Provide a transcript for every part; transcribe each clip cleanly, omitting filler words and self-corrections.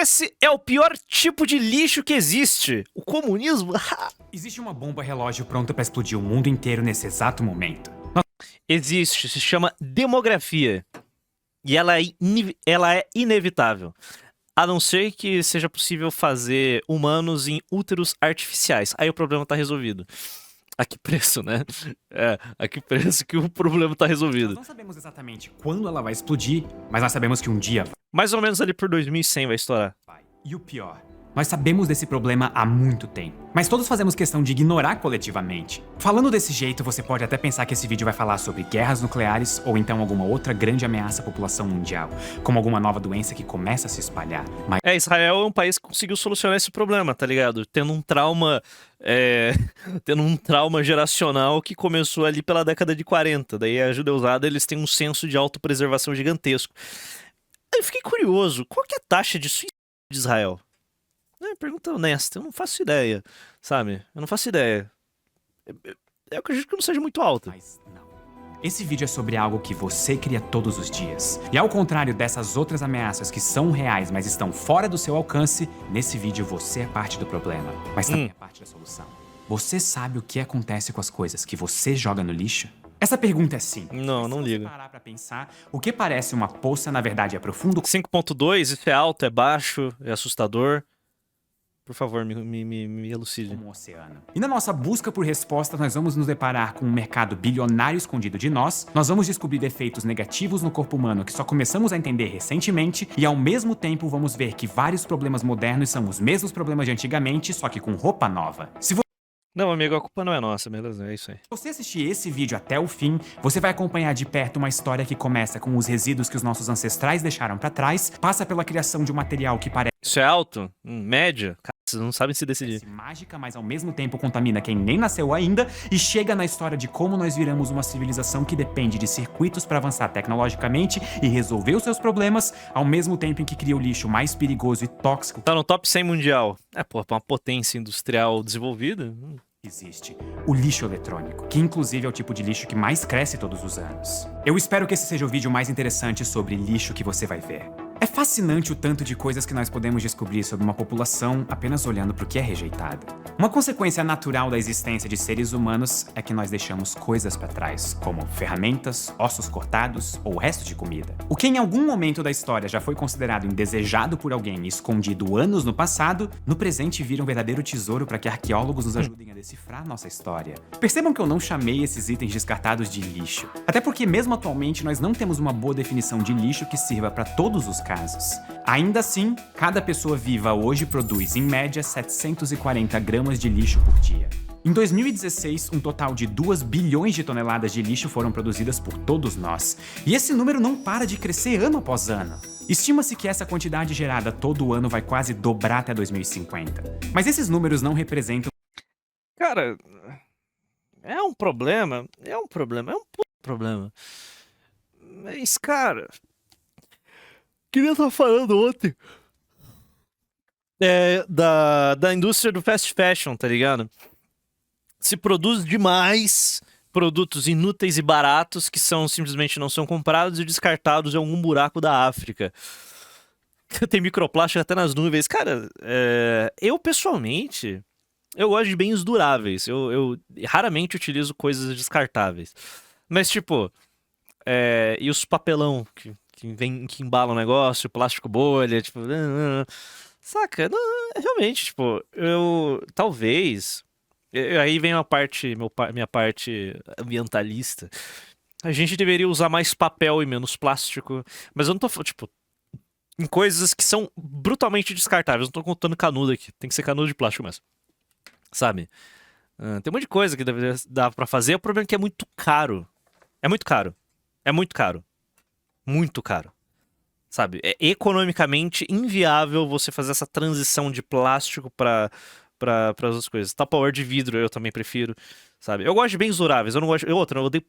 Esse é o pior tipo de lixo que existe. O comunismo. Existe uma bomba relógio pronta pra explodir o mundo inteiro nesse exato momento. Existe, se chama demografia. E ela é inevitável. A não ser que seja possível fazer humanos em úteros artificiais. Aí o problema tá resolvido. A que preço, né? A que preço que o problema tá resolvido. Nós não sabemos exatamente quando ela vai explodir, mas nós sabemos que um dia Mais ou menos ali por 2100 vai estourar. vai. E o pior, nós sabemos desse problema há muito tempo, mas todos fazemos questão de ignorar coletivamente. Falando desse jeito, você pode até pensar que esse vídeo vai falar sobre guerras nucleares ou então alguma outra grande ameaça à população mundial, como alguma nova doença que começa a se espalhar. Mas Israel é um país que conseguiu solucionar esse problema, tá ligado? Tendo um trauma geracional que começou ali pela década de 40. Daí a judeusada, eles têm um senso de autopreservação gigantesco. Aí eu fiquei curioso, qual que é a taxa de suicídio de Israel? Pergunta honesta, eu não faço ideia, sabe? Eu não faço ideia. Eu acredito que não seja muito alta. Mas não. Esse vídeo é sobre algo que você cria todos os dias. E ao contrário dessas outras ameaças que são reais, mas estão fora do seu alcance, nesse vídeo você é parte do problema, mas também é parte da solução. Você sabe o que acontece com as coisas que você joga no lixo? Essa pergunta é simples. Não ligo. Se você parar pra pensar, o que parece uma poça, na verdade é profundo. 5.2, isso é alto, é baixo, é assustador. Por favor, me elucide. Como um oceano. E na nossa busca por respostas, nós vamos nos deparar com um mercado bilionário escondido de nós vamos descobrir efeitos negativos no corpo humano que só começamos a entender recentemente, e ao mesmo tempo vamos ver que vários problemas modernos são os mesmos problemas de antigamente, só que com roupa nova. Se Não, amigo, a culpa não é nossa, beleza? É isso aí. você assistir esse vídeo até o fim, você vai acompanhar de perto uma história que começa com os resíduos que os nossos ancestrais deixaram pra trás, passa pela criação de um material que parece Isso é alto? Média? Cara, vocês não sabem se decidir. mágica, mas ao mesmo tempo contamina quem nem nasceu ainda, e chega na história de como nós viramos uma civilização que depende de circuitos para avançar tecnologicamente e resolver os seus problemas, ao mesmo tempo em que cria o lixo mais perigoso e tóxico Tá no top 100 mundial. Pô, pra uma potência industrial desenvolvida. que existe, o lixo eletrônico, que inclusive é o tipo de lixo que mais cresce todos os anos. Eu espero que esse seja o vídeo mais interessante sobre lixo que você vai ver. É fascinante o tanto de coisas que nós podemos descobrir sobre uma população apenas olhando para o que é rejeitado. Uma consequência natural da existência de seres humanos é que nós deixamos coisas para trás, como ferramentas, ossos cortados ou restos de comida. O que em algum momento da história já foi considerado indesejado por alguém e escondido anos no passado, no presente vira um verdadeiro tesouro para que arqueólogos nos ajudem a decifrar nossa história. Percebam que eu não chamei esses itens descartados de lixo, até porque mesmo atualmente nós não temos uma boa definição de lixo que sirva para todos os casos. Ainda assim, cada pessoa viva hoje produz, em média, 740 gramas de lixo por dia. Em 2016, um total de 2 bilhões de toneladas de lixo foram produzidas por todos nós. E esse número não para de crescer ano após ano. Estima-se que essa quantidade gerada todo ano vai quase dobrar até 2050. Mas esses números não representam... Cara, é um problema. É um puto problema. Mas, cara... Queria estar falando ontem da indústria do fast fashion, tá ligado? Se produz demais produtos inúteis e baratos que simplesmente não são comprados e descartados em algum buraco da África. Tem microplástico até nas nuvens. Cara, eu pessoalmente, eu gosto de bens duráveis. Eu raramente utilizo coisas descartáveis. Mas tipo, e os papelão que embala o negócio, plástico bolha, tipo... Saca? Não, realmente, tipo, talvez... Aí vem minha parte ambientalista. A gente deveria usar mais papel e menos plástico. Mas eu não tô, tipo... Em coisas que são brutalmente descartáveis. Eu não tô contando canudo aqui. Tem que ser canudo de plástico mesmo. Sabe? Tem um monte de coisa que dá pra fazer. O problema é que é muito caro. É muito caro. É muito caro. Muito caro, sabe? É economicamente inviável você fazer essa transição de plástico para outras coisas. Tupperware de vidro eu também prefiro, sabe? Eu gosto de bens duráveis, eu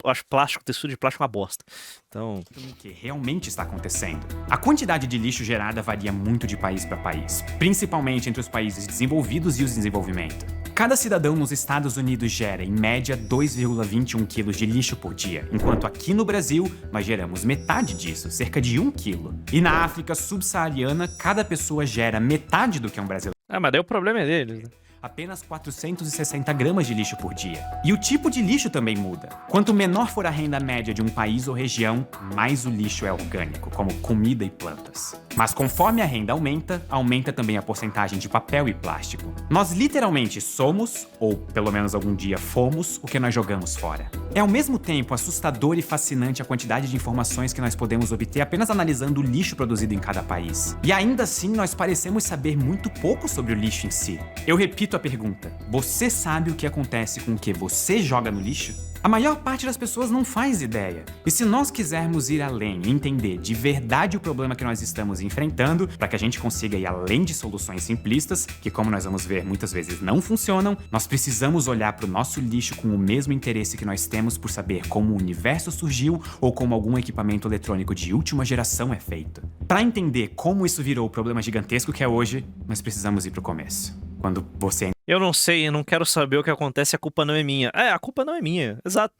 acho plástico, textura de plástico uma bosta. Então... O que realmente está acontecendo? A quantidade de lixo gerada varia muito de país para país, principalmente entre os países desenvolvidos e os de desenvolvimento. Cada cidadão nos Estados Unidos gera, em média, 2,21 quilos de lixo por dia, enquanto aqui no Brasil nós geramos metade disso, cerca de 1 quilo. E na África subsaariana, cada pessoa gera metade do que um brasileiro. Ah, mas daí o problema é deles, né? Apenas 460 gramas de lixo por dia. E o tipo de lixo também muda. Quanto menor for a renda média de um país ou região, mais o lixo é orgânico, como comida e plantas. Mas conforme a renda aumenta, aumenta também a porcentagem de papel e plástico. Nós literalmente somos, ou pelo menos algum dia fomos, o que nós jogamos fora. É ao mesmo tempo assustador e fascinante a quantidade de informações que nós podemos obter apenas analisando o lixo produzido em cada país. E ainda assim, nós parecemos saber muito pouco sobre o lixo em si. Eu repito a pergunta: você sabe o que acontece com o que você joga no lixo? A maior parte das pessoas não faz ideia. E se nós quisermos ir além e entender de verdade o problema que nós estamos enfrentando, para que a gente consiga ir além de soluções simplistas, que como nós vamos ver muitas vezes não funcionam, nós precisamos olhar para o nosso lixo com o mesmo interesse que nós temos por saber como o universo surgiu ou como algum equipamento eletrônico de última geração é feito. Para entender como isso virou o problema gigantesco que é hoje, nós precisamos ir para o começo. Quando você... Eu não sei, eu não quero saber o que acontece, a culpa não é minha. É, a culpa não é minha, exato.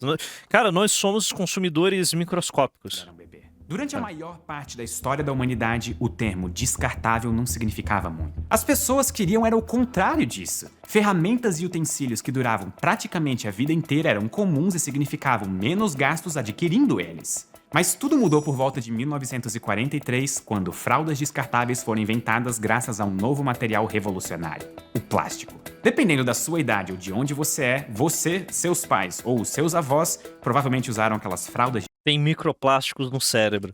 Cara, nós somos consumidores microscópicos. Durante a maior parte da história da humanidade, o termo descartável não significava muito. As pessoas queriam era o contrário disso. Ferramentas e utensílios que duravam praticamente a vida inteira eram comuns e significavam menos gastos adquirindo eles. Mas tudo mudou por volta de 1943, quando fraldas descartáveis foram inventadas graças a um novo material revolucionário: o plástico. Dependendo da sua idade ou de onde você é, você, seus pais ou seus avós provavelmente usaram aquelas fraldas Tem microplásticos no cérebro.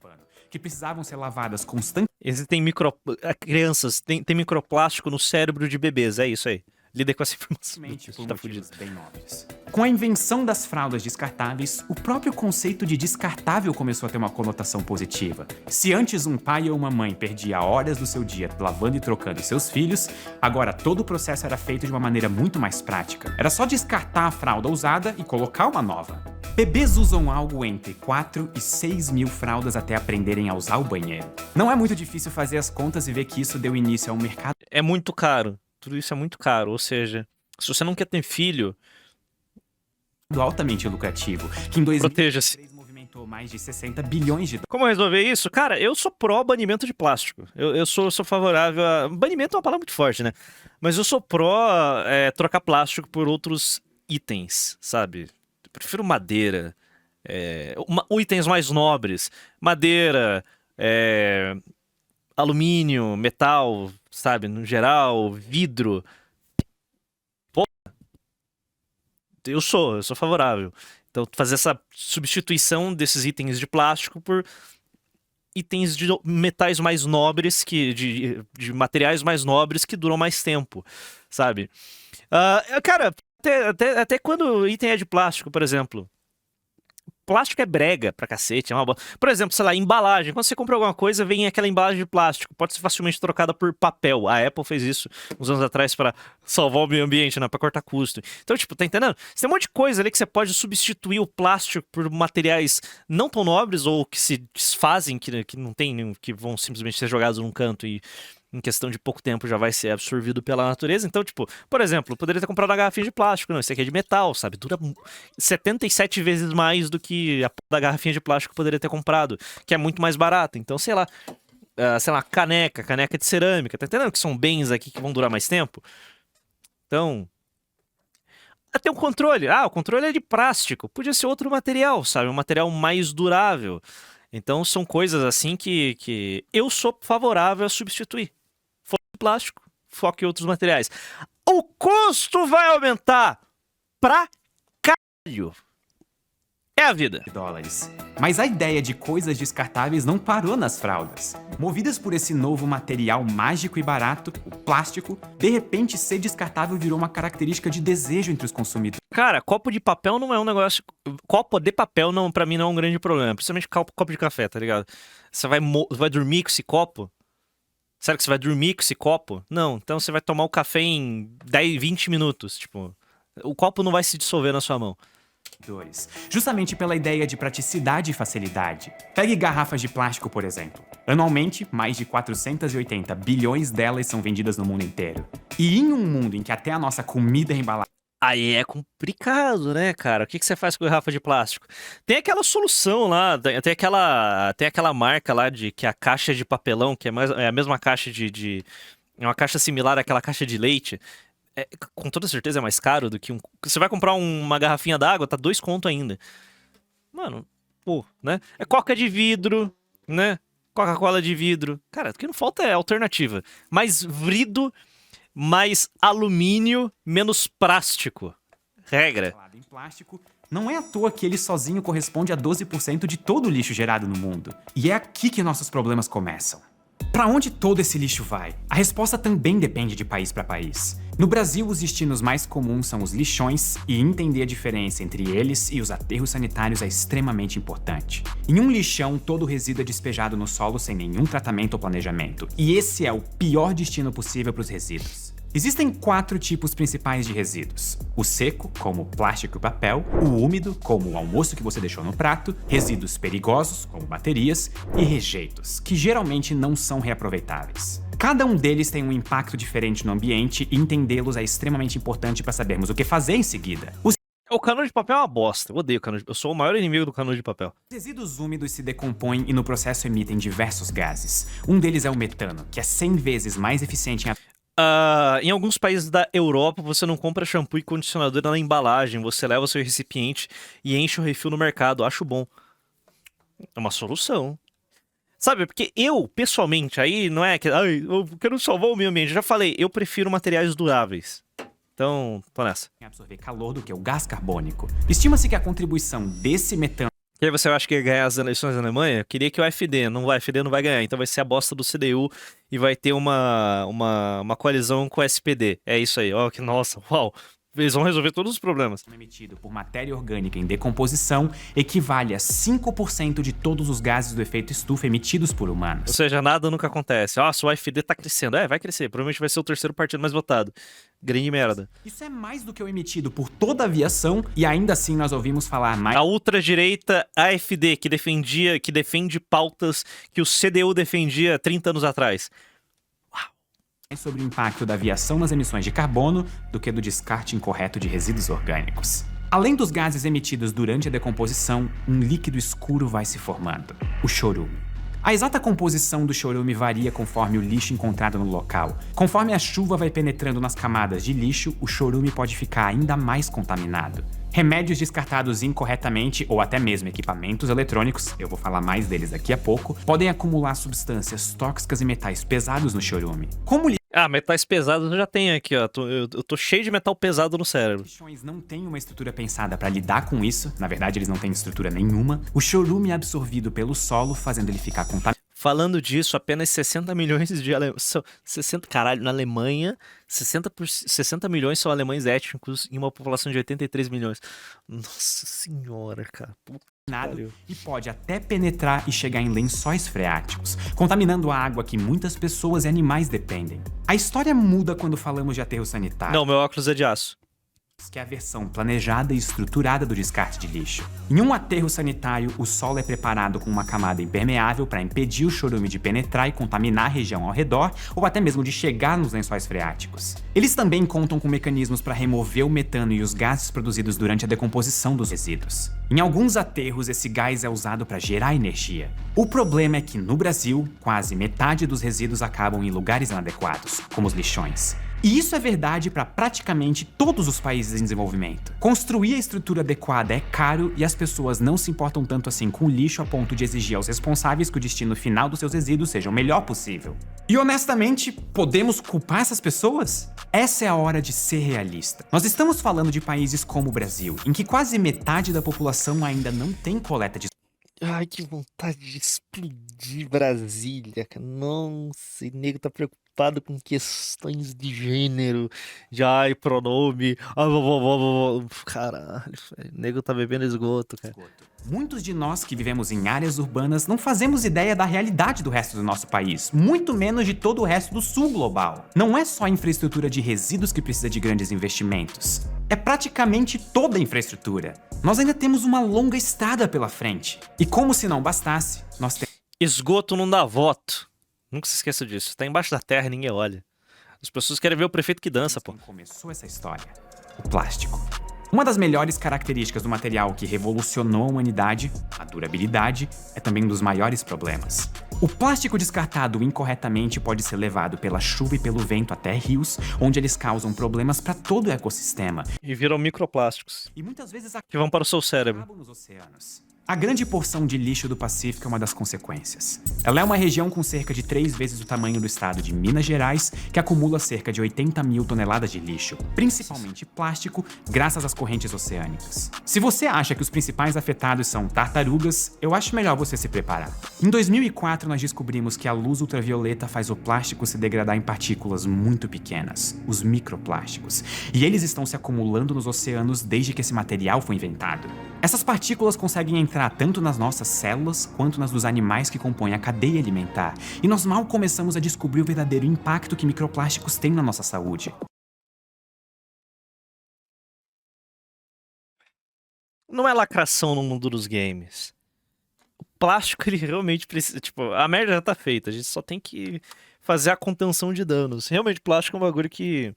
que precisavam ser lavadas constantemente. Existem crianças, tem microplástico no cérebro de bebês, é isso aí. Lida com essa informação. Por Tá fudido. motivos bem nobres. Com a invenção das fraldas descartáveis, o próprio conceito de descartável começou a ter uma conotação positiva. Se antes um pai ou uma mãe perdia horas do seu dia lavando e trocando seus filhos, agora todo o processo era feito de uma maneira muito mais prática. Era só descartar a fralda usada e colocar uma nova. Bebês usam algo entre 4 e 6 mil fraldas até aprenderem a usar o banheiro. Não é muito difícil fazer as contas e ver que isso deu início a um mercado É muito caro. Tudo isso é muito caro. Ou seja, se você não quer ter filho, altamente lucrativo, que em proteja-se. 2003 movimentou mais de 60 bilhões de dólares. Como resolver isso? Cara, eu sou pró banimento de plástico. Eu sou favorável a... Banimento é uma palavra muito forte, né? Mas eu sou pró trocar plástico por outros itens, sabe? Eu prefiro madeira. Itens mais nobres. Madeira, alumínio, metal, sabe? No geral, vidro. Pô, eu sou favorável. Então, fazer essa substituição desses itens de plástico por itens de metais mais nobres, de materiais mais nobres que duram mais tempo, sabe? Cara, até quando o item é de plástico, por exemplo. Plástico é brega pra cacete, é uma bosta. Por exemplo, sei lá, embalagem. Quando você compra alguma coisa, vem aquela embalagem de plástico. Pode ser facilmente trocada por papel. A Apple fez isso uns anos atrás pra salvar o meio ambiente, né? Pra cortar custo. Então, tipo, tá entendendo? Você tem um monte de coisa ali que você pode substituir o plástico por materiais não tão nobres ou que se desfazem, que não tem, que vão simplesmente ser jogados num canto e em questão de pouco tempo já vai ser absorvido pela natureza. Então, tipo, por exemplo, eu poderia ter comprado uma garrafinha de plástico. Não, esse aqui é de metal, sabe? Dura 77 vezes mais do que a da garrafinha de plástico que eu poderia ter comprado, que é muito mais barato. Então, sei lá, caneca de cerâmica. Tá entendendo que são bens aqui que vão durar mais tempo? Então... Até o controle. O controle é de plástico. Podia ser outro material, sabe? Um material mais durável. Então, são coisas assim que eu sou favorável a substituir. Foque em plástico, foque em outros materiais. O custo vai aumentar pra caralho. É a vida. Dólares. Mas a ideia de coisas descartáveis não parou nas fraldas. Movidas por esse novo material mágico e barato, o plástico, de repente ser descartável virou uma característica de desejo entre os consumidores. Cara, copo de papel não é um negócio... Copo de papel, não, pra mim, não é um grande problema. Principalmente copo de café, tá ligado? Você vai dormir com esse copo? Sério que você vai dormir com esse copo? Não, então você vai tomar o café em 10, 20 minutos, tipo... O copo não vai se dissolver na sua mão. Justamente pela ideia de praticidade e facilidade. Pegue garrafas de plástico, por exemplo. Anualmente, mais de 480 bilhões delas são vendidas no mundo inteiro. E em um mundo em que até a nossa comida é embalada Aí é complicado, né, cara? O que que você faz com garrafa de plástico? Tem aquela solução lá, tem aquela marca lá de que a caixa de papelão, que é a mesma caixa é uma caixa similar àquela caixa de leite. Com toda certeza é mais caro do que um. Você vai comprar uma garrafinha d'água, tá 2 conto ainda. Mano, pô, né? É coca de vidro, né? Coca-Cola de vidro. Cara, o que não falta é alternativa. Mais vidro, mais alumínio, menos plástico. Regra. em plástico, não é à toa que ele sozinho corresponde a 12% de todo o lixo gerado no mundo. E é aqui que nossos problemas começam. Para onde todo esse lixo vai? A resposta também depende de país para país. No Brasil, os destinos mais comuns são os lixões, e entender a diferença entre eles e os aterros sanitários é extremamente importante. Em um lixão, todo o resíduo é despejado no solo sem nenhum tratamento ou planejamento, e esse é o pior destino possível para os resíduos. Existem 4 tipos principais de resíduos: o seco, como plástico e papel; o úmido, como o almoço que você deixou no prato; resíduos perigosos, como baterias; e rejeitos, que geralmente não são reaproveitáveis. Cada um deles tem um impacto diferente no ambiente e entendê-los é extremamente importante para sabermos o que fazer em seguida. O canudo de papel é uma bosta. Eu odeio canudo. Eu sou o maior inimigo do canudo de papel. Os resíduos úmidos se decompõem e no processo emitem diversos gases. Um deles é o metano, que é 100 vezes mais eficiente em alguns países da Europa, você não compra shampoo e condicionador na embalagem. Você leva o seu recipiente e enche o refil no mercado. Acho bom. É uma solução. Sabe, porque eu, pessoalmente, aí não é que eu quero salvar o meio ambiente. Já falei, eu prefiro materiais duráveis. Então, tô nessa. Absorver calor do que o gás carbônico. Estima-se que a contribuição desse metano. E aí você acha que ia ganhar as eleições na Alemanha? Eu queria que o AfD não vai ganhar. Então vai ser a bosta do CDU e vai ter uma coalizão com o SPD. É isso aí. Ó, que nossa, uau. Eles vão resolver todos os problemas. Emitido por matéria orgânica em decomposição equivale a 5% de todos os gases do efeito estufa emitidos por humanos. Ou seja, nada nunca acontece. Nossa, o AfD tá crescendo. Vai crescer. Provavelmente vai ser o 3º partido mais votado. Grande merda. Isso é mais do que o emitido por toda a aviação e ainda assim nós ouvimos falar mais. A ultradireita AfD, que defende pautas que o CDU defendia 30 anos atrás. Sobre o impacto da aviação nas emissões de carbono do que do descarte incorreto de resíduos orgânicos. Além dos gases emitidos durante a decomposição, um líquido escuro vai se formando: o chorume. A exata composição do chorume varia conforme o lixo encontrado no local. Conforme a chuva vai penetrando nas camadas de lixo, o chorume pode ficar ainda mais contaminado. Remédios descartados incorretamente ou até mesmo equipamentos eletrônicos, eu vou falar mais deles daqui a pouco, podem acumular substâncias tóxicas e metais pesados no chorume. Como metais pesados eu já tenho aqui, ó. Eu tô cheio de metal pesado no cérebro. Os lixões não têm uma estrutura pensada para lidar com isso, na verdade eles não têm estrutura nenhuma, o chorume é absorvido pelo solo, fazendo ele ficar contaminado. Falando disso, apenas 60 milhões de caralho, na Alemanha, 60 milhões são alemães étnicos em uma população de 83 milhões. Nossa senhora, cara. Puta. E pode até penetrar e chegar em lençóis freáticos, contaminando a água que muitas pessoas e animais dependem. A história muda quando falamos de aterro sanitário. Não, meu óculos é de aço. Que é a versão planejada e estruturada do descarte de lixo. Em um aterro sanitário, o solo é preparado com uma camada impermeável para impedir o chorume de penetrar e contaminar a região ao redor, ou até mesmo de chegar nos lençóis freáticos. Eles também contam com mecanismos para remover o metano e os gases produzidos durante a decomposição dos resíduos. Em alguns aterros, esse gás é usado para gerar energia. O problema é que, no Brasil, quase metade dos resíduos acabam em lugares inadequados, como os lixões. E isso é verdade para praticamente todos os países em desenvolvimento. Construir a estrutura adequada é caro e as pessoas não se importam tanto assim com o lixo a ponto de exigir aos responsáveis que o destino final dos seus resíduos seja o melhor possível. E honestamente, podemos culpar essas pessoas? Essa é a hora de ser realista. Nós estamos falando de países como o Brasil, em que quase metade da população ainda não tem coleta de... Ai, que vontade de explodir Brasília, cara. Nossa, o nego tá preocupado com questões de gênero, de pronome. Caralho, o nego tá bebendo esgoto, cara. Muitos de nós que vivemos em áreas urbanas não fazemos ideia da realidade do resto do nosso país, muito menos de todo o resto do sul global. Não é só a infraestrutura de resíduos que precisa de grandes investimentos. É praticamente toda a infraestrutura. Nós ainda temos uma longa estrada pela frente. E como se não bastasse, nós temos... Esgoto não dá voto. Nunca se esqueça disso. Tá embaixo da terra e ninguém olha. As pessoas querem ver o prefeito que dança, pô. Quem começou essa história? O plástico. Uma das melhores características do material que revolucionou a humanidade, a durabilidade, é também um dos maiores problemas. O plástico descartado incorretamente pode ser levado pela chuva e pelo vento até rios, onde eles causam problemas para todo o ecossistema. E viram microplásticos, E muitas vezes que vão para o seu cérebro. acabam nos oceanos. A grande porção de lixo do Pacífico é uma das consequências. Ela é uma região com cerca de 3 vezes o tamanho do estado de Minas Gerais, que acumula cerca de 80 mil toneladas de lixo, principalmente plástico, graças às correntes oceânicas. Se você acha que os principais afetados são tartarugas, eu acho melhor você se preparar. Em 2004, nós descobrimos que a luz ultravioleta faz o plástico se degradar em partículas muito pequenas, os microplásticos, e eles estão se acumulando nos oceanos desde que esse material foi inventado. Essas partículas conseguem entrar tanto nas nossas células quanto nas dos animais que compõem a cadeia alimentar, e nós mal começamos a descobrir o verdadeiro impacto que microplásticos têm na nossa saúde. Não é lacração no mundo dos games. O plástico, ele realmente precisa... Tipo, a merda já tá feita. A gente só tem que fazer a contenção de danos. Realmente, plástico é um bagulho que...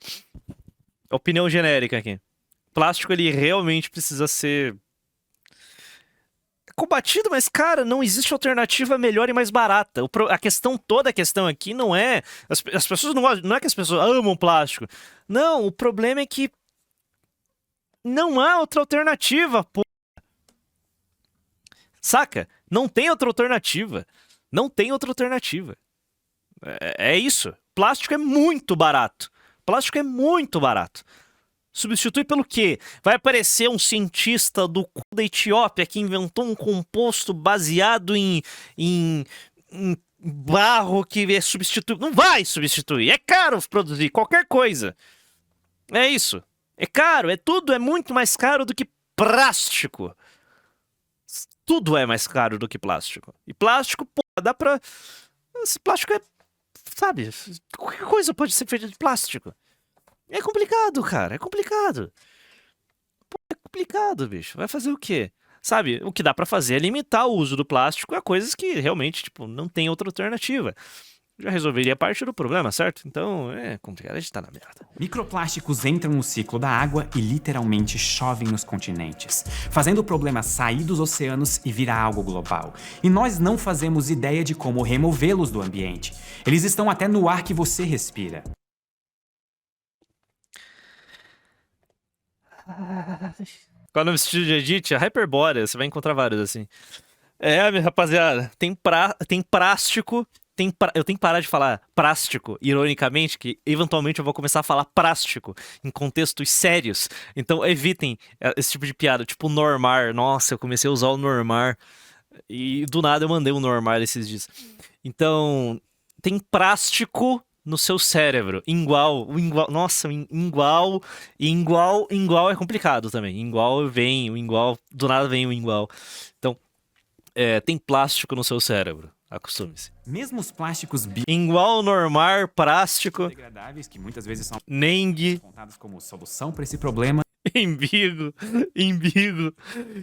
Opinião genérica aqui. Plástico, ele realmente precisa ser... combatido, mas, cara, não existe alternativa melhor e mais barata. A questão, toda a questão aqui não é... As pessoas não gostam... Não é que as pessoas amam plástico. Não, o problema é que não há outra alternativa, pô. Saca? Não tem outra alternativa. Não tem outra alternativa. É isso. Plástico é muito barato. Plástico é muito barato. Substitui pelo quê? Vai aparecer um cientista do cu da Etiópia que inventou um composto baseado em barro que é substituível. Não vai substituir. É caro produzir qualquer coisa. É isso. É caro. Tudo é muito mais caro do que plástico. Tudo é mais caro do que plástico. E plástico, pô, dá pra... Esse plástico é... Sabe? Qualquer coisa pode ser feita de plástico. É complicado, cara. É complicado. Pô, é complicado, bicho. Vai fazer o quê? Sabe? O que dá pra fazer é limitar o uso do plástico a coisas que realmente, tipo, não tem outra alternativa. Já resolveria parte do problema, certo? Então, é complicado. A gente tá na merda. Microplásticos entram no ciclo da água e literalmente chovem nos continentes, fazendo o problema sair dos oceanos e virar algo global. E nós não fazemos ideia de como removê-los do ambiente. Eles estão até no ar que você respira. Qual é o nome do estilo de edit? A Hyperborea, você vai encontrar vários assim. É, minha rapaziada, tem plástico, eu tenho que parar de falar plástico, ironicamente, que eventualmente eu vou começar a falar plástico em contextos sérios. Então evitem esse tipo de piada, tipo Normar. Nossa, eu comecei a usar o Normar e do nada eu mandei o Normar esses dias. Então, tem plástico no seu cérebro. Igual, nossa, igual é complicado também. Igual vem, o igual, do nada vem o igual. Então, tem plástico no seu cérebro. Acostume-se. Mesmo os plásticos Igual, normar, plástico, biodegradáveis, que muitas vezes são Neng, apontados como solução para esse problema, embigo.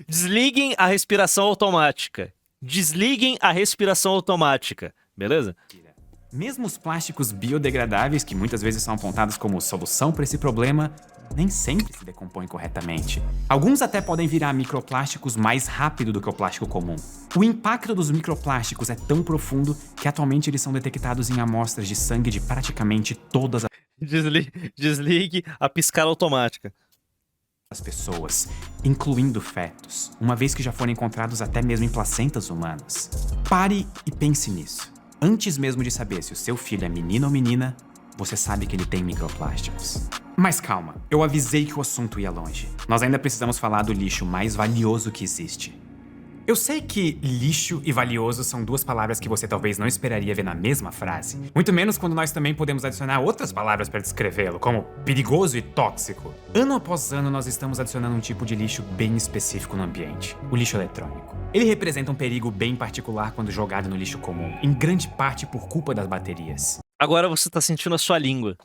Desliguem a respiração automática. Desliguem a respiração automática. Beleza? mesmo os plásticos biodegradáveis, que muitas vezes são apontados como solução para esse problema, nem sempre se decompõem corretamente. Alguns até podem virar microplásticos mais rápido do que o plástico comum. O impacto dos microplásticos é tão profundo que atualmente eles são detectados em amostras de sangue de praticamente todas Desligue a piscada automática. as pessoas, incluindo fetos, uma vez que já foram encontrados até mesmo em placentas humanas. Pare e pense nisso. Antes mesmo de saber se o seu filho é menino ou menina, você sabe que ele tem microplásticos. Mas calma, eu avisei que o assunto ia longe. Nós ainda precisamos falar do lixo mais valioso que existe. Eu sei que lixo e valioso são duas palavras que você talvez não esperaria ver na mesma frase. Muito menos quando nós também podemos adicionar outras palavras para descrevê-lo, como perigoso e tóxico. Ano após ano, nós estamos adicionando um tipo de lixo bem específico no ambiente, o lixo eletrônico. Ele representa um perigo bem particular quando jogado no lixo comum, em grande parte por culpa das baterias. Agora você tá sentindo a sua língua.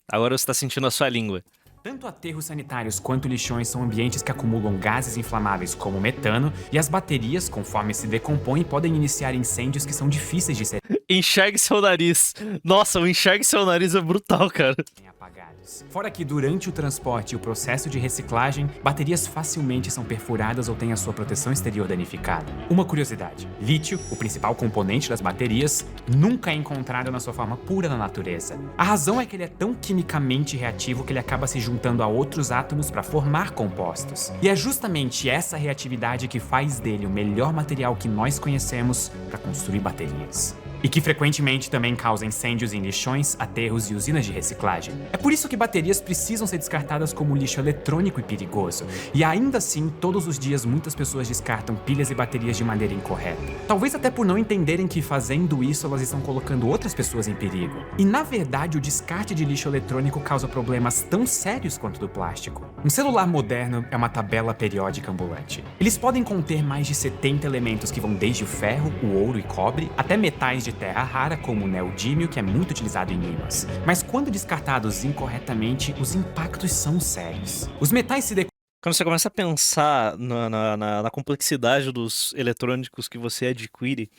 Agora você tá sentindo a sua língua. Tanto aterros sanitários quanto lixões são ambientes que acumulam gases inflamáveis como metano, e as baterias, conforme se decompõem, podem iniciar incêndios que são difíceis de serem Enxergue seu nariz. Nossa, o enxergue seu nariz é brutal, cara. apagados. Fora que durante o transporte e o processo de reciclagem, baterias facilmente são perfuradas ou têm a sua proteção exterior danificada. Uma curiosidade: lítio, o principal componente das baterias, nunca é encontrado na sua forma pura na natureza. A razão é que ele é tão quimicamente reativo que ele acaba se juntando a outros átomos para formar compostos. E é justamente essa reatividade que faz dele o melhor material que nós conhecemos para construir baterias. E que frequentemente também causa incêndios em lixões, aterros e usinas de reciclagem. É por isso que baterias precisam ser descartadas como lixo eletrônico e perigoso. E ainda assim, todos os dias muitas pessoas descartam pilhas e baterias de maneira incorreta. Talvez até por não entenderem que fazendo isso elas estão colocando outras pessoas em perigo. E na verdade, o descarte de lixo eletrônico causa problemas tão sérios quanto do plástico. Um celular moderno é uma tabela periódica ambulante. Eles podem conter mais de 70 elementos que vão desde o ferro, o ouro e cobre, até metais de terra rara como o neodímio, que é muito utilizado em ímãs. Mas quando descartados incorretamente, os impactos são sérios. Os metais se Quando você começa a pensar na complexidade dos eletrônicos que você adquire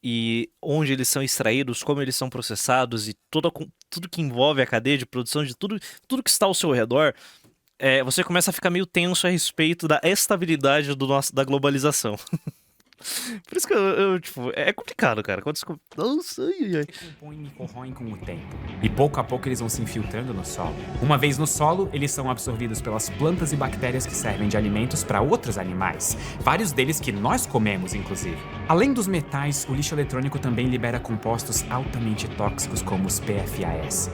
e onde eles são extraídos, como eles são processados e tudo que envolve a cadeia de produção de tudo que está ao seu redor, você começa a ficar meio tenso a respeito da estabilidade da globalização. Por isso que tipo, é complicado, cara. Quando você... Nossa, ai, ai. compõem e corroem com o tempo. E pouco a pouco eles vão se infiltrando no solo. Uma vez no solo, eles são absorvidos pelas plantas e bactérias que servem de alimentos para outros animais. Vários deles que nós comemos, inclusive. Além dos metais, o lixo eletrônico também libera compostos altamente tóxicos como os PFAS,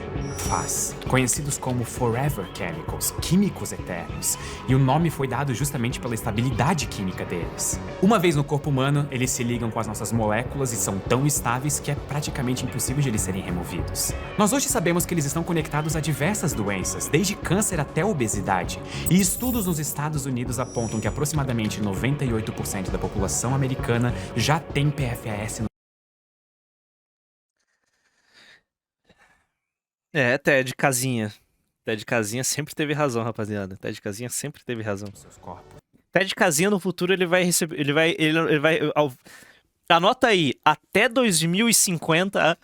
conhecidos como Forever Chemicals, químicos eternos. E o nome foi dado justamente pela estabilidade química deles. Uma vez no corpo humano, eles se ligam com as nossas moléculas e são tão estáveis que é praticamente impossível de eles serem removidos. Nós hoje sabemos que eles estão conectados a diversas doenças, desde câncer até obesidade. E estudos nos Estados Unidos apontam que aproximadamente 98% da população americana já tem PFAS no... Ted Casinha. Ted Casinha sempre teve razão, rapaziada. Ted Casinha sempre teve razão. seus corpos. Ted Casinha no futuro ele vai receber, anota aí, até 2050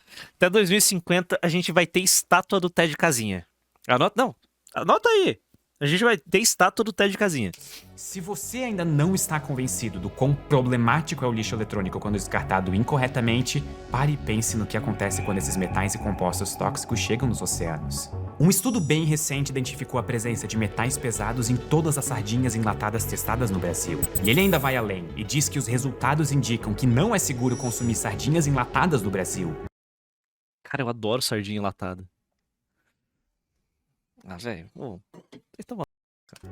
a gente vai ter estátua do Ted Casinha. Anota aí. A gente vai ter estátua do Ted Casinha. Se você ainda não está convencido do quão problemático é o lixo eletrônico quando descartado incorretamente, pare e pense no que acontece quando esses metais e compostos tóxicos chegam nos oceanos. Um estudo bem recente identificou a presença de metais pesados em todas as sardinhas enlatadas testadas no Brasil. E ele ainda vai além e diz que os resultados indicam que não é seguro consumir sardinhas enlatadas no Brasil. Cara, eu adoro sardinha enlatada. Velho,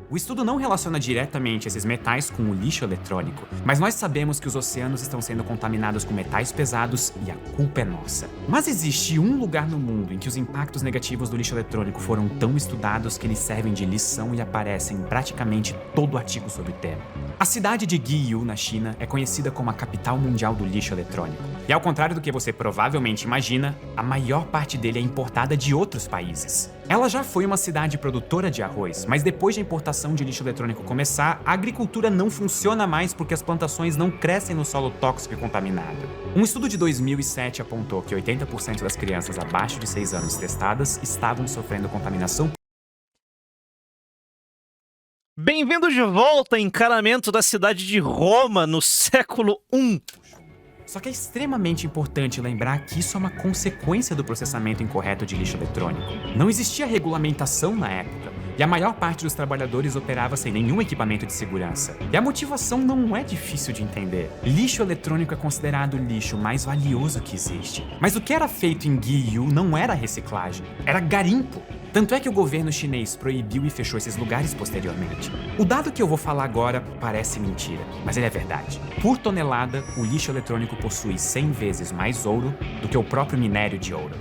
O estudo não relaciona diretamente esses metais com o lixo eletrônico, mas nós sabemos que os oceanos estão sendo contaminados com metais pesados e a culpa é nossa. Mas existe um lugar no mundo em que os impactos negativos do lixo eletrônico foram tão estudados que eles servem de lição e aparecem em praticamente todo artigo sobre o tema. A cidade de Guiyu, na China, é conhecida como a capital mundial do lixo eletrônico. E ao contrário do que você provavelmente imagina, a maior parte dele é importada de outros países. Ela já foi uma cidade produtora de arroz, mas depois da importação de lixo eletrônico começar, a agricultura não funciona mais porque as plantações não crescem no solo tóxico e contaminado. Um estudo de 2007 apontou que 80% das crianças abaixo de 6 anos testadas estavam sofrendo contaminação. bem-vindo de volta, encanamento da cidade de Roma no século I. Só que é extremamente importante lembrar que isso é uma consequência do processamento incorreto de lixo eletrônico. Não existia regulamentação na época, e a maior parte dos trabalhadores operava sem nenhum equipamento de segurança. E a motivação não é difícil de entender. Lixo eletrônico é considerado o lixo mais valioso que existe. Mas o que era feito em Guiyu não era reciclagem, era garimpo. Tanto é que o governo chinês proibiu e fechou esses lugares posteriormente. O dado que eu vou falar agora parece mentira, mas ele é verdade. Por tonelada, o lixo eletrônico possui 100 vezes mais ouro do que o próprio minério de ouro.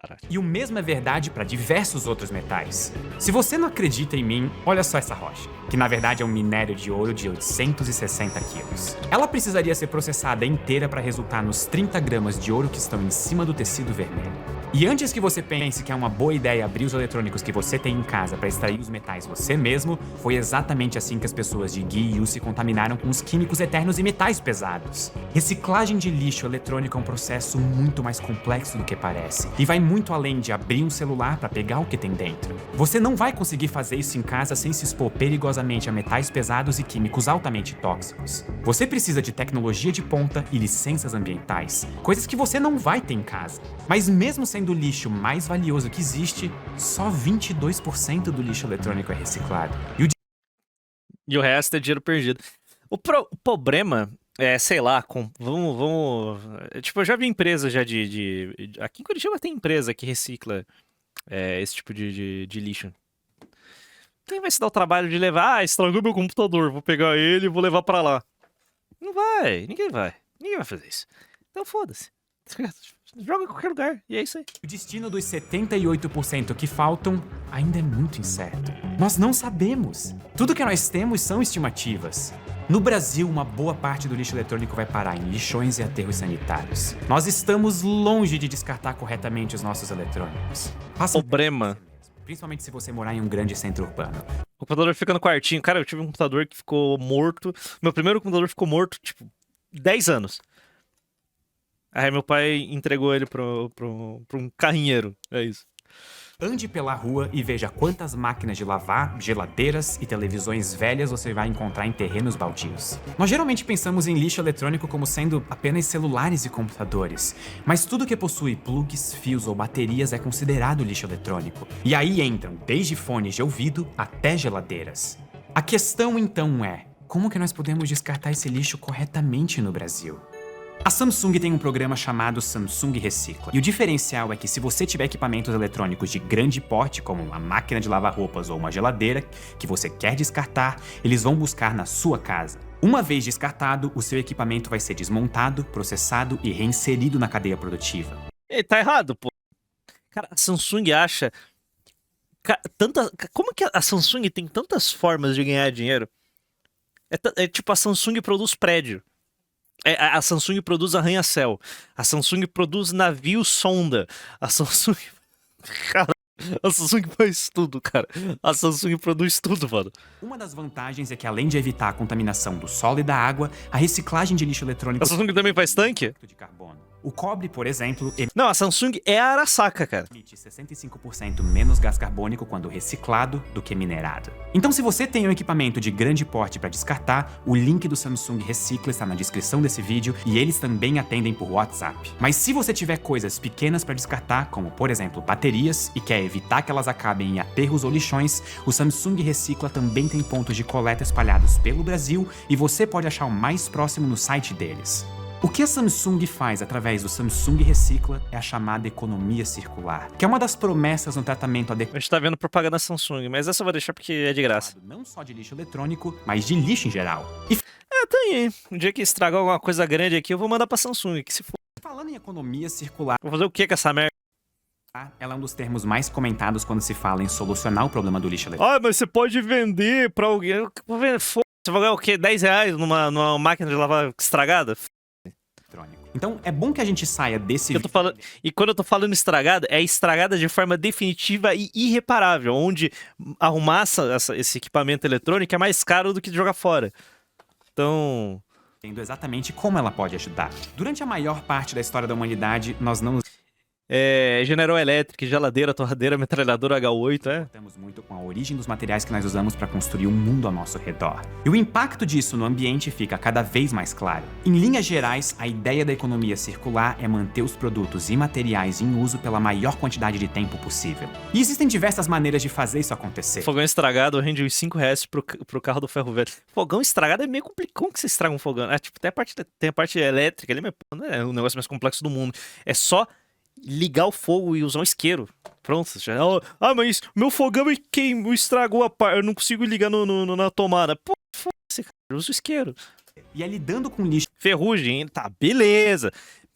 Caralho. E o mesmo é verdade para diversos outros metais. Se você não acredita em mim, olha só essa rocha, que na verdade é um minério de ouro de 860 quilos. Ela precisaria ser processada inteira para resultar nos 30 gramas de ouro que estão em cima do tecido vermelho. E antes que você pense que é uma boa ideia abrir os eletrônicos que você tem em casa para extrair os metais você mesmo, foi exatamente assim que as pessoas de Gi e Yu se contaminaram com os químicos eternos e metais pesados. Reciclagem de lixo eletrônico é um processo muito mais complexo do que parece, e vai muito além de abrir um celular para pegar o que tem dentro. Você não vai conseguir fazer isso em casa sem se expor perigosamente a metais pesados e químicos altamente tóxicos. Você precisa de tecnologia de ponta e licenças ambientais, coisas que você não vai ter em casa. Mas mesmo sendo o lixo mais valioso que existe, só 22% do lixo eletrônico é reciclado. E o resto é dinheiro perdido. O problema é, sei lá, tipo, eu já vi empresa já aqui em Curitiba tem empresa que recicla esse tipo de lixo. Quem vai se dar o trabalho de levar? Ah, estragou meu computador, vou pegar ele e vou levar pra lá. Não vai, ninguém vai. Ninguém vai fazer isso. Então foda-se. Joga em qualquer lugar, e é isso aí. O destino dos 78% que faltam ainda é muito incerto. Nós não sabemos. Tudo que nós temos são estimativas. No Brasil, uma boa parte do lixo eletrônico vai parar em lixões e aterros sanitários. Nós estamos longe de descartar corretamente os nossos eletrônicos. Problema. Principalmente se você morar em um grande centro urbano. O computador fica no quartinho. Cara, eu tive um computador que ficou morto. Meu primeiro computador ficou morto, tipo, 10 anos. Aí meu pai entregou ele pra um carrinheiro. É isso. Ande pela rua e veja quantas máquinas de lavar, geladeiras e televisões velhas você vai encontrar em terrenos baldios. Nós geralmente pensamos em lixo eletrônico como sendo apenas celulares e computadores, mas tudo que possui plugs, fios ou baterias é considerado lixo eletrônico. E aí entram desde fones de ouvido até geladeiras. A questão então é, como que nós podemos descartar esse lixo corretamente no Brasil? A Samsung tem um programa chamado Samsung Recicla. E o diferencial é que se você tiver equipamentos eletrônicos de grande porte, como uma máquina de lavar roupas ou uma geladeira, que você quer descartar, eles vão buscar na sua casa. Uma vez descartado, o seu equipamento vai ser desmontado, processado e reinserido na cadeia produtiva. Tá errado, pô. Cara, a Samsung acha... Como que a Samsung tem tantas formas de ganhar dinheiro? É tipo, a Samsung produz prédio. A Samsung produz arranha-céu. A Samsung produz navio sonda. A Samsung... Cara, a Samsung faz tudo, cara. A Samsung produz tudo, mano. Uma das vantagens é que, além de evitar a contaminação do solo e da água, a reciclagem de lixo eletrônico... A Samsung também faz tanque? ...de carbono. O cobre, por exemplo... Não, a Samsung é a Arasaka, cara. Emite 65% menos gás carbônico quando reciclado do que minerado. Então, se você tem um equipamento de grande porte para descartar, o link do Samsung Recicla está na descrição desse vídeo e eles também atendem por WhatsApp. Mas se você tiver coisas pequenas para descartar, como por exemplo baterias, e quer evitar que elas acabem em aterros ou lixões, o Samsung Recicla também tem pontos de coleta espalhados pelo Brasil e você pode achar o mais próximo no site deles. O que a Samsung faz através do Samsung Recicla é a chamada economia circular, que é uma das promessas no tratamento adequado. A gente tá vendo propaganda Samsung, mas essa eu vou deixar porque é de graça. Não só de lixo eletrônico, mas de lixo em geral. Tem aí. Um dia que estragar alguma coisa grande aqui, eu vou mandar pra Samsung, que se for. Falando em economia circular, Vou fazer o que com essa merda? ela é um dos termos mais comentados quando se fala em solucionar o problema do lixo eletrônico. Ah, mas você pode vender pra alguém. Foda-se, você vai ganhar o quê? 10 reais numa máquina de lavar estragada? Então é bom que a gente saia desse... E quando eu tô falando estragada, é estragada de forma definitiva e irreparável, onde arrumar esse equipamento eletrônico é mais caro do que jogar fora. Então... Entendo exatamente como ela pode ajudar. Durante a maior parte da história da humanidade, nós não... General Electric, geladeira, torradeira, metralhadora H8, Estamos muito com a origem dos materiais que nós usamos para construir o mundo ao nosso redor. E o impacto disso no ambiente fica cada vez mais claro. Em linhas gerais, a ideia da economia circular é manter os produtos e materiais em uso pela maior quantidade de tempo possível. E existem diversas maneiras de fazer isso acontecer. Fogão estragado rende uns 5 reais pro carro do ferro velho. Fogão estragado é meio complicado. Como que você estraga um fogão? Tipo, tem a parte elétrica ali, mas não é o negócio mais complexo do mundo. É só ligar o fogo e usar um isqueiro. Pronto. Já... Ah, mas meu fogão estragou a parte. Eu não consigo ligar na tomada. Pô, foda-se, cara. Eu uso o isqueiro. E lidando com lixo... Ferrugem, tá, beleza.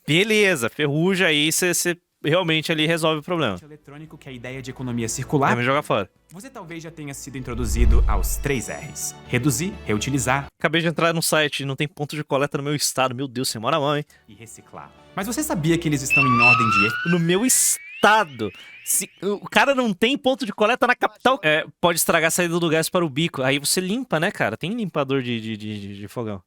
Beleza, ferrugem aí você realmente ali resolve o problema. lixo eletrônico, que é a ideia de economia Vai circular, me jogar fora. você talvez já tenha sido introduzido aos 3 R's. Reduzir, reutilizar Acabei de entrar no site, não tem ponto de coleta no meu estado. Meu Deus, você mora mal, hein? e reciclar. Mas você sabia que eles estão em ordem de No meu estado. Se o cara não tem ponto de coleta na capital, pode estragar a saída do gás para o bico. Aí você limpa, né, cara? Tem limpador de fogão.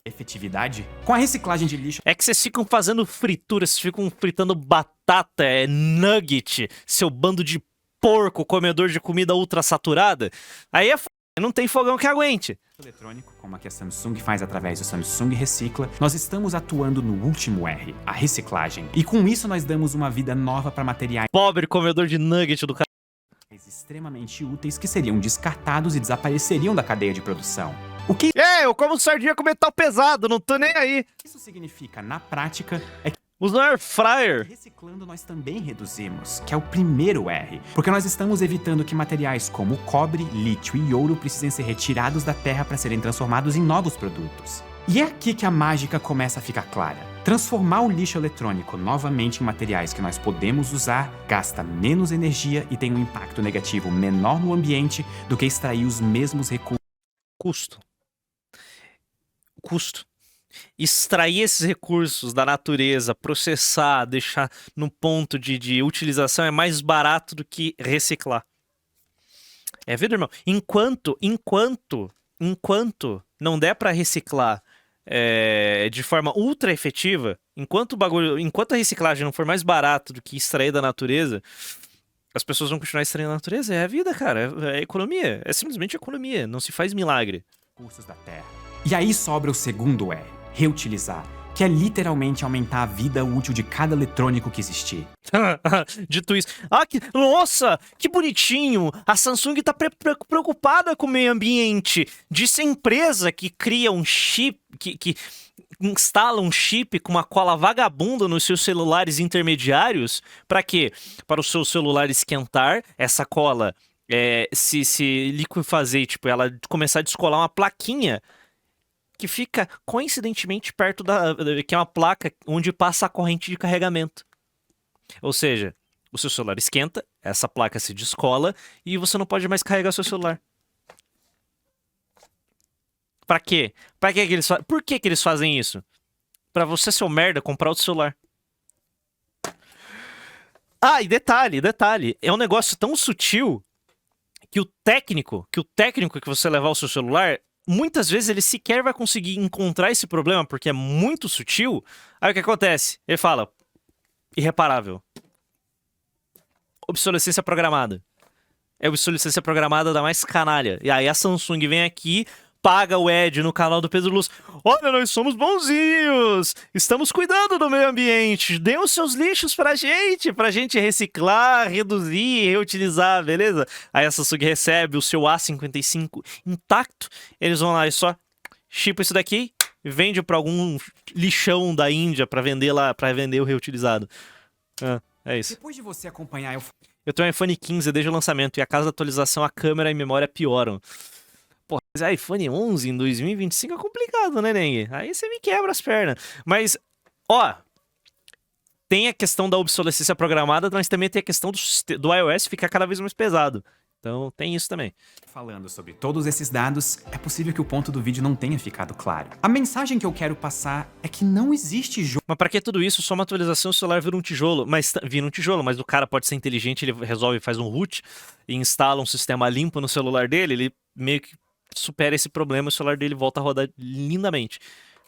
efetividade? Com a reciclagem de lixo É que vocês ficam fazendo fritura, vocês ficam fritando batata, nugget, seu bando de porco comedor de comida ultrasaturada. Aí não tem fogão que aguente. eletrônico, como a que a Samsung faz através do Samsung Recicla, nós estamos atuando no último R, a reciclagem. E com isso nós damos uma vida nova para materiais Pobre comedor de nugget do cara. extremamente úteis que seriam descartados e desapareceriam da cadeia de produção. O que Eu como sardinha com metal pesado, não tô nem aí. isso significa na prática é que Usa um air fryer. reciclando nós também reduzimos, que é o primeiro R, porque nós estamos evitando que materiais como cobre, lítio e ouro precisem ser retirados da terra para serem transformados em novos produtos. E é aqui que a mágica começa a ficar clara. Transformar o lixo eletrônico novamente em materiais que nós podemos usar gasta menos energia e tem um impacto negativo menor no ambiente do que extrair os mesmos recursos. Custo. Extrair esses recursos da natureza, processar, deixar no ponto de utilização é mais barato do que reciclar. É vida, irmão? Enquanto não der pra reciclar de forma ultra efetiva, enquanto a reciclagem não for mais barato do que extrair da natureza, as pessoas vão continuar extraindo da natureza. É a vida, cara. É economia. É simplesmente economia. Não se faz milagre. Recursos da terra. E aí sobra o segundo R, reutilizar, que é literalmente aumentar a vida útil de cada eletrônico que existir. Dito isso. Nossa, que bonitinho! A Samsung tá preocupada com o meio ambiente. Disse a empresa que cria um chip, que instala um chip com uma cola vagabunda nos seus celulares intermediários. Para quê? Para o seu celular esquentar, essa cola se liquefazer, tipo, ela começar a descolar uma plaquinha que fica coincidentemente perto que é uma placa onde passa a corrente de carregamento. Ou seja, o seu celular esquenta, essa placa se descola e você não pode mais carregar seu celular. Pra quê? Por que eles fazem isso? Pra você, seu merda, comprar outro celular. E detalhe, é um negócio tão sutil que o técnico que você levar o seu celular, muitas vezes ele sequer vai conseguir encontrar esse problema porque é muito sutil. Aí o que acontece? Ele fala: irreparável. Obsolescência programada. É obsolescência programada da mais canalha. E aí a Samsung vem aqui, paga o Ed no canal do Pedro Luz. Olha, nós somos bonzinhos. Estamos cuidando do meio ambiente. Dê os seus lixos pra gente reciclar, reduzir, reutilizar, beleza? Aí a Samsung recebe o seu A55 intacto. Eles vão lá e só chipa isso daqui e vende pra algum lixão da Índia pra vender lá, para vender o reutilizado. É isso. Depois de você acompanhar Eu tenho um iPhone 15 desde o lançamento e a cada atualização a câmera e a memória pioram. Porra, mas iPhone 11 em 2025 é complicado, né, Neng? Aí você me quebra as pernas. Mas, tem a questão da obsolescência programada, mas também tem a questão do iOS ficar cada vez mais pesado. Então tem isso também. falando sobre todos esses dados, é possível que o ponto do vídeo não tenha ficado claro. A mensagem que eu quero passar é que não existe jogo. Mas pra que tudo isso? Só uma atualização, o celular vira um tijolo. Mas o cara pode ser inteligente, ele resolve, faz um root e instala um sistema limpo no celular dele, ele meio que supera esse problema, o celular dele volta a rodar lindamente.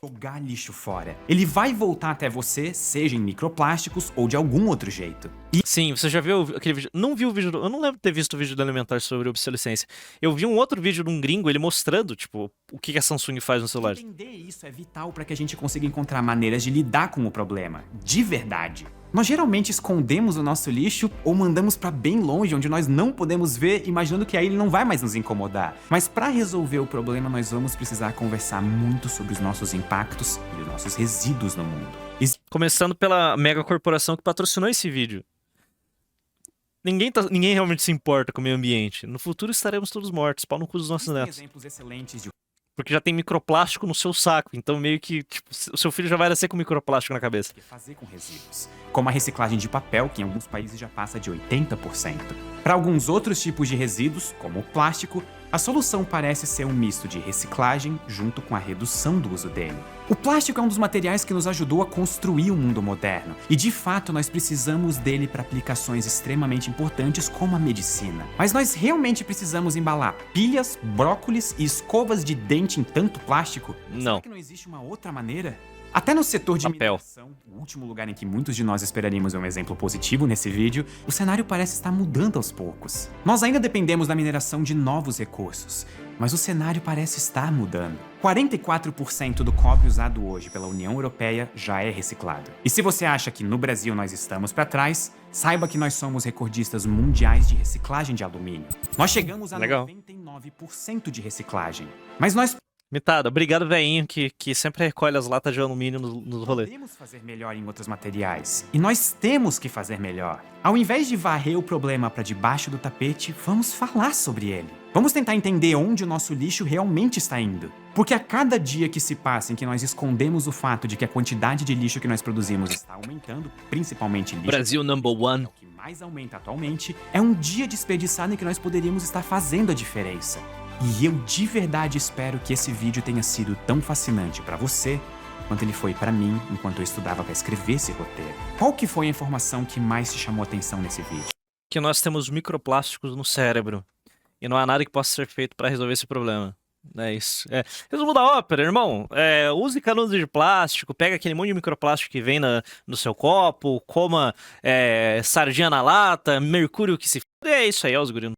Jogar lixo fora. Ele vai voltar até você, seja em microplásticos ou de algum outro jeito. Sim, você já viu aquele vídeo? Não vi o vídeo, eu não lembro de ter visto o vídeo do Elementar sobre obsolescência. Eu vi um outro vídeo de um gringo, ele mostrando, tipo, o que a Samsung faz no celular. Entender isso é vital para que a gente consiga encontrar maneiras de lidar com o problema, de verdade. Nós geralmente escondemos o nosso lixo ou mandamos para bem longe, onde nós não podemos ver, imaginando que aí ele não vai mais nos incomodar. Mas para resolver o problema, nós vamos precisar conversar muito sobre os nossos impactos e os nossos resíduos no mundo. Começando pela mega corporação que patrocinou esse vídeo. Ninguém realmente se importa com o meio ambiente. No futuro estaremos todos mortos, pau no cu dos nossos Existem netos. exemplos excelentes de Porque já tem microplástico no seu saco. Então meio que, tipo, o seu filho já vai nascer com microplástico na cabeça. Fazer com resíduos, como a reciclagem de papel, que em alguns países já passa de 80%. Para alguns outros tipos de resíduos, como o plástico, a solução parece ser um misto de reciclagem junto com a redução do uso dele. O plástico é um dos materiais que nos ajudou a construir o mundo moderno, e de fato nós precisamos dele para aplicações extremamente importantes como a medicina. Mas nós realmente precisamos embalar pilhas, brócolis e escovas de dente em tanto plástico? Não. Será que não existe uma outra maneira? Até no setor de Papel. mineração, o último lugar em que muitos de nós esperaríamos um exemplo positivo nesse vídeo, o cenário parece estar mudando aos poucos. Nós ainda dependemos da mineração de novos recursos, mas o cenário parece estar mudando. 44% do cobre usado hoje pela União Europeia já é reciclado. E se você acha que no Brasil nós estamos para trás, saiba que nós somos recordistas mundiais de reciclagem de alumínio. Nós chegamos a Legal. 99% de reciclagem. Mas nós Mitada, obrigado, velhinho, que sempre recolhe as latas de alumínio nos rolês. podemos fazer melhor em outros materiais. E nós temos que fazer melhor. Ao invés de varrer o problema para debaixo do tapete, vamos falar sobre ele. Vamos tentar entender onde o nosso lixo realmente está indo. Porque a cada dia que se passa em que nós escondemos o fato de que a quantidade de lixo que nós produzimos está aumentando, principalmente lixo Brasil number one. o que mais aumenta atualmente, é um dia desperdiçado em que nós poderíamos estar fazendo a diferença. E eu de verdade espero que esse vídeo tenha sido tão fascinante para você quanto ele foi para mim enquanto eu estudava para escrever esse roteiro. Qual que foi a informação que mais te chamou a atenção nesse vídeo? Que nós temos microplásticos no cérebro. E não há nada que possa ser feito para resolver esse problema. É isso. Resumo da ópera, irmão. Use canudos de plástico, pega aquele monte de microplástico que vem no seu copo, coma sardinha na lata, mercúrio que se... É isso aí, ó, os gurinos.